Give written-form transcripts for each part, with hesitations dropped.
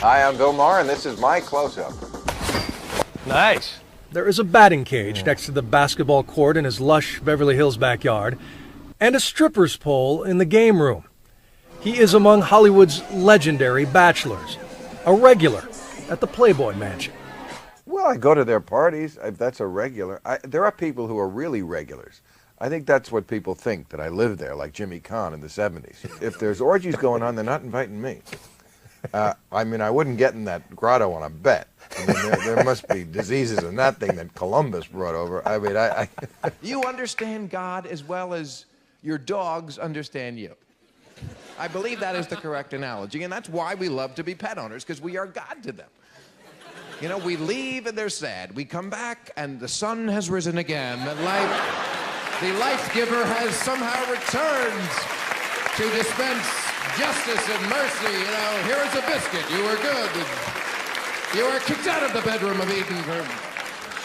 Hi, I'm Bill Maher, and this is my close-up. Nice. There is a batting cage next to the basketball court in his lush Beverly Hills backyard, and a stripper's pole in the game room. He is among Hollywood's legendary bachelors, a regular at the Playboy Mansion. Well, I go to their parties. That's a regular. There are people who are really regulars. I think that's what people think, that I live there, like Jimmy Kahn in the 70s. If there's orgies going on, they're not inviting me. I mean, I wouldn't get in that grotto on a bet. I mean, there must be diseases in that thing that Columbus brought over. I mean, You understand God as well as your dogs understand you. I believe that is the correct analogy, and that's why we love to be pet owners, because we are God to them. You know, we leave and they're sad. We come back and the sun has risen again. The life giver has somehow returned to dispense justice and mercy. You know, here is a biscuit. You were good. You were kicked out of the bedroom of Eden for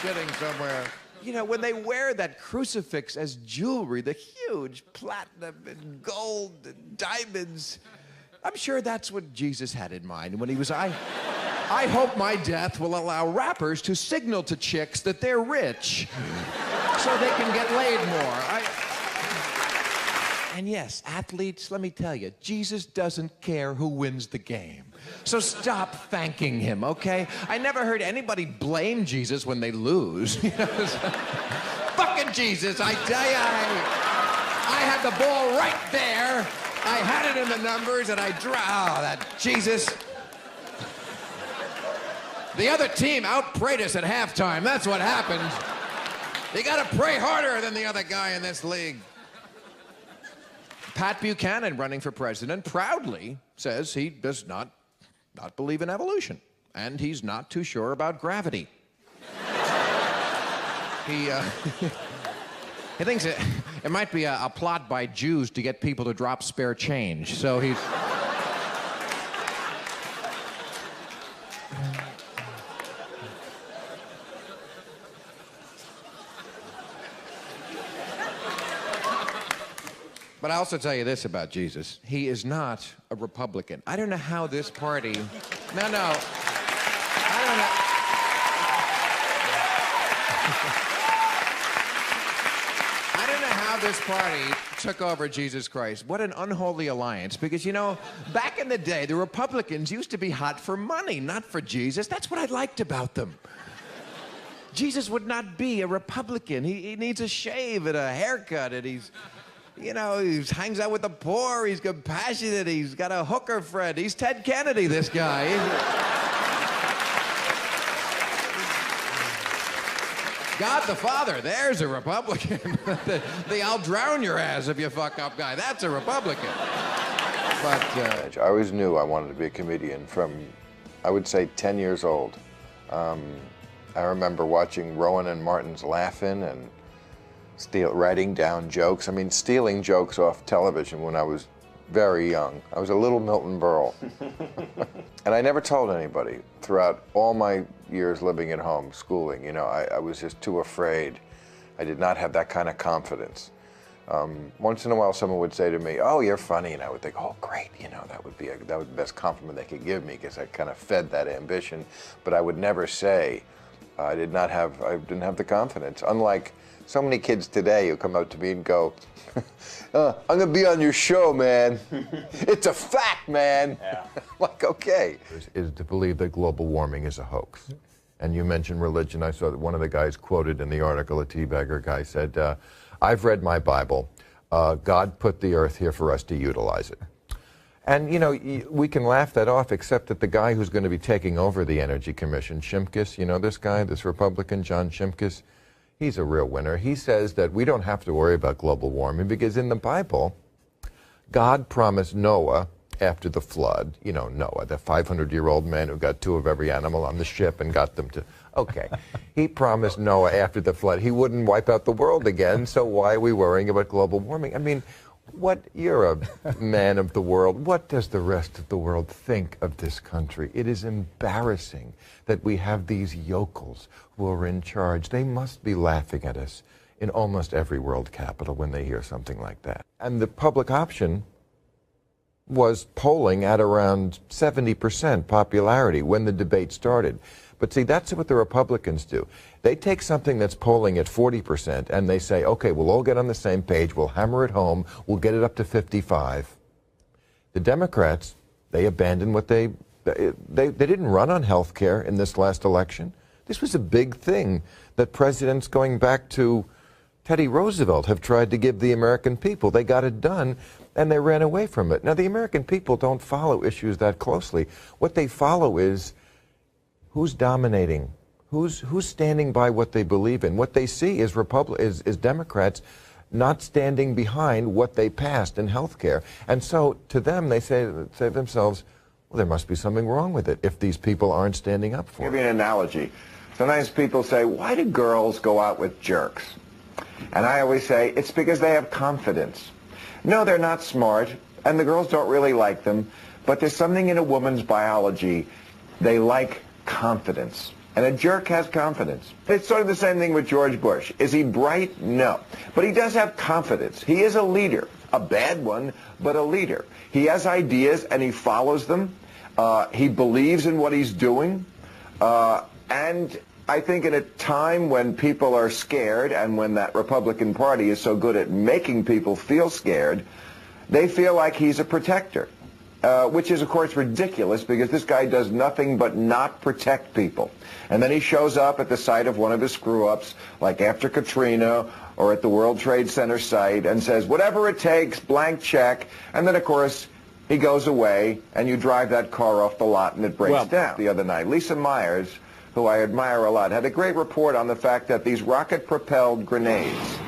shitting somewhere. You know, when they wear that crucifix as jewelry, the huge platinum and gold and diamonds, I'm sure that's what Jesus had in mind when he was, I hope my death will allow rappers to signal to chicks that they're rich so they can get laid more. And yes, athletes, let me tell you, Jesus doesn't care who wins the game. So stop thanking him, okay? I never heard anybody blame Jesus when they lose. You know, fucking Jesus, I tell you, I had the ball right there. I had it in the numbers, and oh, that Jesus. The other team outprayed us at halftime. That's what happened. You gotta pray harder than the other guy in this league. Pat Buchanan, running for president, proudly says he does not believe in evolution, and he's not too sure about gravity. He thinks it might be a plot by Jews to get people to drop spare change, so he's... But I also tell you this about Jesus. He is not a Republican. I don't know how this party... No. I don't know. I don't know how this party took over Jesus Christ. What an unholy alliance. Because, you know, back in the day, the Republicans used to be hot for money, not for Jesus. That's what I liked about them. Jesus would not be a Republican. He needs a shave and a haircut, and he's... You know, he hangs out with the poor, he's compassionate, he's got a hooker friend. He's Ted Kennedy, this guy. God the Father, there's a Republican. the I'll drown your ass if you fuck up guy, that's a Republican. But I always knew I wanted to be a comedian from, I would say, 10 years old. I remember watching Rowan and Martin's Laugh-In and writing down jokes. I mean, stealing jokes off television when I was very young. I was a little Milton Berle. And I never told anybody throughout all my years living at home, schooling. You know, I was just too afraid. I did not have that kind of confidence. Once in a while, someone would say to me, "Oh, you're funny," and I would think, "Oh, great," you know, that would be the best compliment they could give me, because I kind of fed that ambition. But I would never say I didn't have the confidence. Unlike so many kids today who come up to me and go, "I'm gonna be on your show, man. It's a fact, man." Yeah. Like, okay. Is to believe that global warming is a hoax. And you mentioned religion. I saw that one of the guys quoted in the article, a teabagger guy said, "I've read my Bible. God put the earth here for us to utilize it." And, you know, we can laugh that off, except that the guy who's going to be taking over the Energy Commission, Shimkus, you know this guy, this Republican, John Shimkus, he's a real winner. He says that we don't have to worry about global warming because in the Bible, God promised Noah after the flood, you know, Noah, the 500-year-old man who got 2 of every animal on the ship and got them to, okay. He promised Noah after the flood he wouldn't wipe out the world again, so why are we worrying about global warming? I mean, You're a man of the world. What does the rest of the world think of this country? It is embarrassing that we have these yokels who are in charge. They must be laughing at us in almost every world capital when they hear something like that. And the public option was polling at around 70% popularity when the debate started. But see, that's what the Republicans do. They take something that's polling at 40% and they say, okay, we'll all get on the same page, we'll hammer it home, we'll get it up to 55. The Democrats, they abandoned what they didn't run on health care in this last election. This was a big thing that presidents going back to Teddy Roosevelt have tried to give the American people. They got it done, and they ran away from it. Now, the American people don't follow issues that closely. What they follow is who's dominating, who's standing by what they believe in. What they see is Democrats not standing behind what they passed in health care. And so, to them, they say to themselves, well, there must be something wrong with it if these people aren't standing up for it. I'll give you an analogy. Sometimes people say, why do girls go out with jerks? And I always say, it's because they have confidence. No, they're not smart, and the girls don't really like them, but there's something in a woman's biology. They like confidence. And a jerk has confidence. It's sort of the same thing with George Bush. Is he bright? No. But he does have confidence. He is a leader. A bad one, but a leader. He has ideas, and he follows them. He believes in what he's doing. And I think in a time when people are scared and when that Republican Party is so good at making people feel scared, they feel like he's a protector, which is, of course, ridiculous because this guy does nothing but not protect people. And then he shows up at the site of one of his screw-ups, like after Katrina or at the World Trade Center site, and says, whatever it takes, blank check. And then, of course, he goes away, and you drive that car off the lot, and it breaks down. The other night, Lisa Myers, who I admire a lot, had a great report on the fact that these rocket-propelled grenades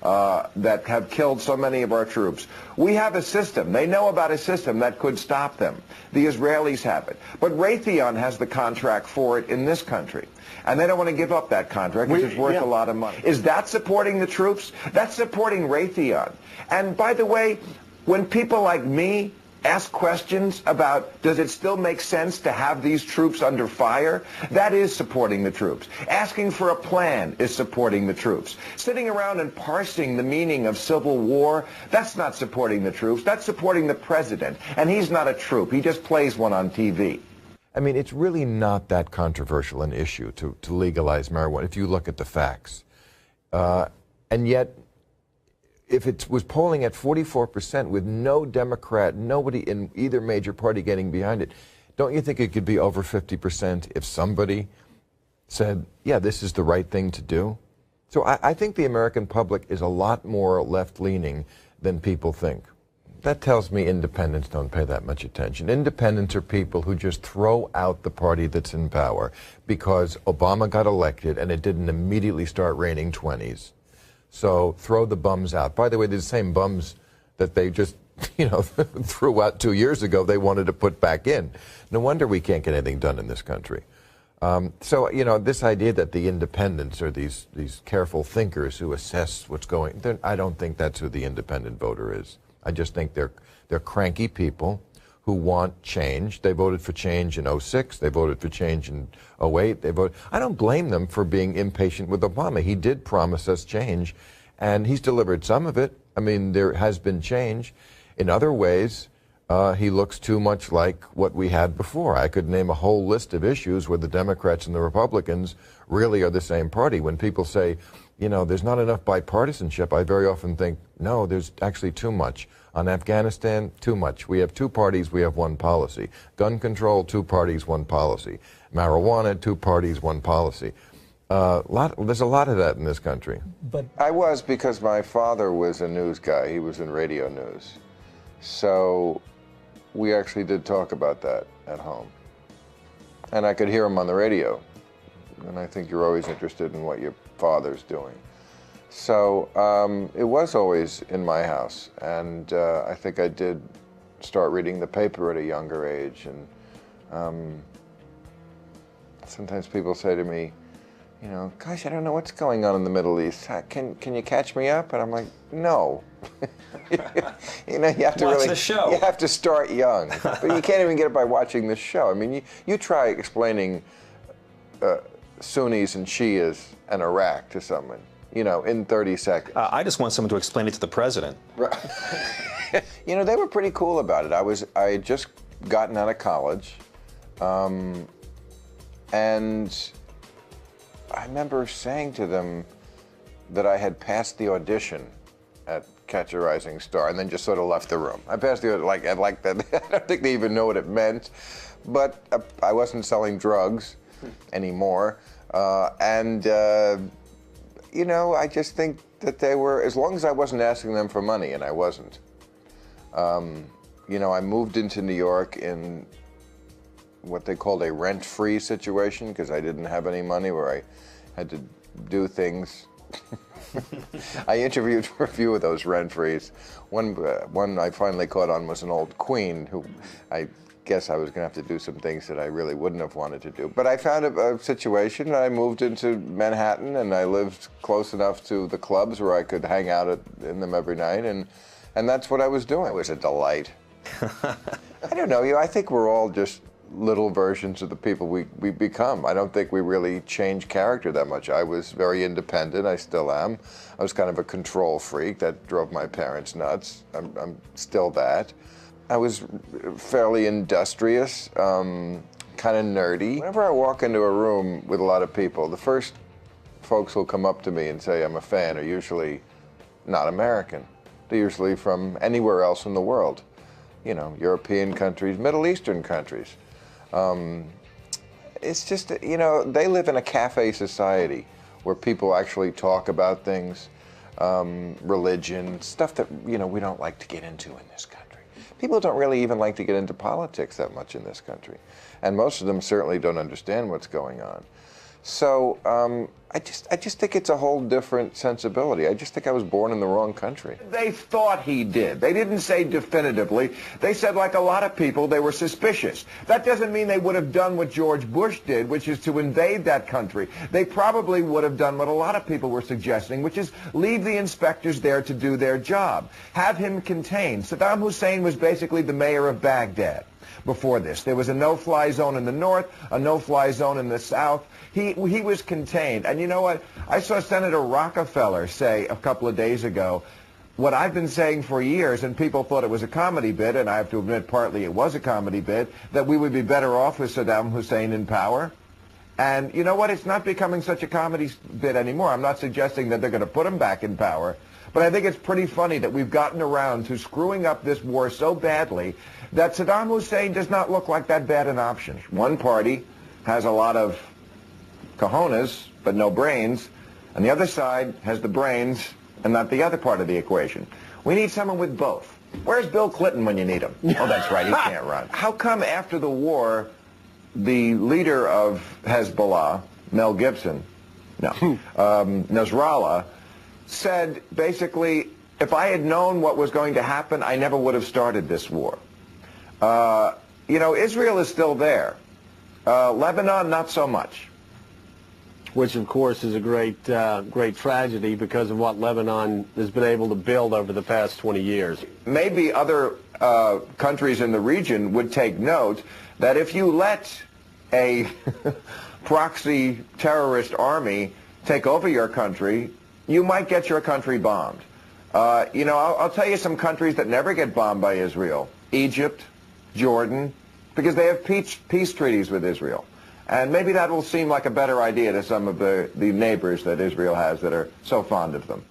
that have killed so many of our troops, we have a system. They know about a system that could stop them. The Israelis have it. But Raytheon has the contract for it in this country. And they don't want to give up that contract, which is worth a lot of money. Is that supporting the troops? That's supporting Raytheon. And by the way, when people like me ask questions about does it still make sense to have these troops under fire, that is supporting the troops. Asking for a plan is supporting the troops. Sitting around and parsing the meaning of civil war, that's not supporting the troops. That's supporting the president. And he's not a troop. He just plays one on TV. I mean, it's really not that controversial an issue to legalize marijuana if you look at the facts. And yet, if it was polling at 44% with no Democrat, nobody in either major party getting behind it, don't you think it could be over 50% if somebody said, yeah, this is the right thing to do? So I think the American public is a lot more left-leaning than people think. That tells me independents don't pay that much attention. Independents are people who just throw out the party that's in power because Obama got elected and it didn't immediately start raining 20s. So throw the bums out. By the way, they're the same bums that they just, threw out 2 years ago they wanted to put back in. No wonder we can't get anything done in this country. So, this idea that the independents are these careful thinkers who assess what's going, I don't think that's who the independent voter is. I just think they're cranky people who want change. They voted for change in 06. They voted for change in 08. I don't blame them for being impatient with Obama. He did promise us change, and he's delivered some of it. I mean, there has been change. In other ways, he looks too much like what we had before. I could name a whole list of issues where the Democrats and the Republicans really are the same party. When people say, there's not enough bipartisanship, I very often think, no, there's actually too much. On Afghanistan, too much. We have two parties, we have one policy. Gun control, two parties, one policy. Marijuana, two parties, one policy. There's a lot of that in this country. But I was, because my father was a news guy. He was in radio news. So we actually did talk about that at home. And I could hear him on the radio. And I think you're always interested in what your father's doing. So it was always in my house, and I think I did start reading the paper at a younger age. And sometimes people say to me, you know, gosh, I don't know what's going on in the Middle East. Can you catch me up? And I'm like, no. You know, you have to Watch the show. You have to start young, but you can't even get it by watching this show. I mean, you try explaining Sunnis and Shias and Iraq to someone, you know, in 30 seconds. I just want someone to explain it to the president. Right. You know, they were pretty cool about it. I had just gotten out of college, and I remember saying to them that I had passed the audition at Catch a Rising Star, and then just sort of left the room. I passed the like that. I don't think they even know what it meant, but I wasn't selling drugs anymore, and you know, I just think that they were, as long as I wasn't asking them for money, and I wasn't. You know, I moved into New York in what they called a rent-free situation because I didn't have any money, where I had to do things. I interviewed for a few of those rent-frees. One I finally caught on was an old queen who I guess I was going to have to do some things that I really wouldn't have wanted to do. But I found a situation, and I moved into Manhattan, and I lived close enough to the clubs where I could hang out in them every night, and that's what I was doing. It was a delight. I don't know, I think we're all just little versions of the people we become. I don't think we really change character that much. I was very independent, I still am. I was kind of a control freak that drove my parents nuts. I'm still that. I was fairly industrious, kind of nerdy. Whenever I walk into a room with a lot of people, the first folks who'll come up to me and say I'm a fan are usually not American. They're usually from anywhere else in the world. You know, European countries, Middle Eastern countries. It's just, you know, they live in a cafe society where people actually talk about things, religion, stuff that, you know, we don't like to get into in this country. People don't really even like to get into politics that much in this country. And most of them certainly don't understand what's going on. So I just think it's a whole different sensibility. I just think I was born in the wrong country. They thought he did. They didn't say definitively. They said, like a lot of people, they were suspicious. That doesn't mean they would have done what George Bush did, which is to invade that country. They probably would have done what a lot of people were suggesting, which is leave the inspectors there to do their job. Have him contained. Saddam Hussein was basically the mayor of Baghdad. Before this, there was a no-fly zone in the north, a no-fly zone in the south. He was contained. And you know what? I saw Senator Rockefeller say a couple of days ago what I've been saying for years, and people thought it was a comedy bit, and I have to admit partly it was a comedy bit, that we would be better off with Saddam Hussein in power. And you know what? It's not becoming such a comedy bit anymore. I'm not suggesting that they're going to put him back in power. But I think it's pretty funny that we've gotten around to screwing up this war so badly that Saddam Hussein does not look like that bad an option. One party has a lot of cojones, but no brains, and the other side has the brains and not the other part of the equation. We need someone with both. Where's Bill Clinton when you need him? Oh, that's right, he can't run. How come after the war, the leader of Hezbollah, Mel Gibson, Nasrallah, said basically, if I had known what was going to happen, I never would have started this war. You know, Israel is still there. Lebanon, not so much. Which, of course, is a great tragedy because of what Lebanon has been able to build over the past 20 years. Maybe other countries in the region would take note that if you let a proxy terrorist army take over your country, you might get your country bombed. You know, I'll tell you some countries that never get bombed by Israel. Egypt, Jordan, because they have peace treaties with Israel. And maybe that will seem like a better idea to some of the neighbors that Israel has that are so fond of them.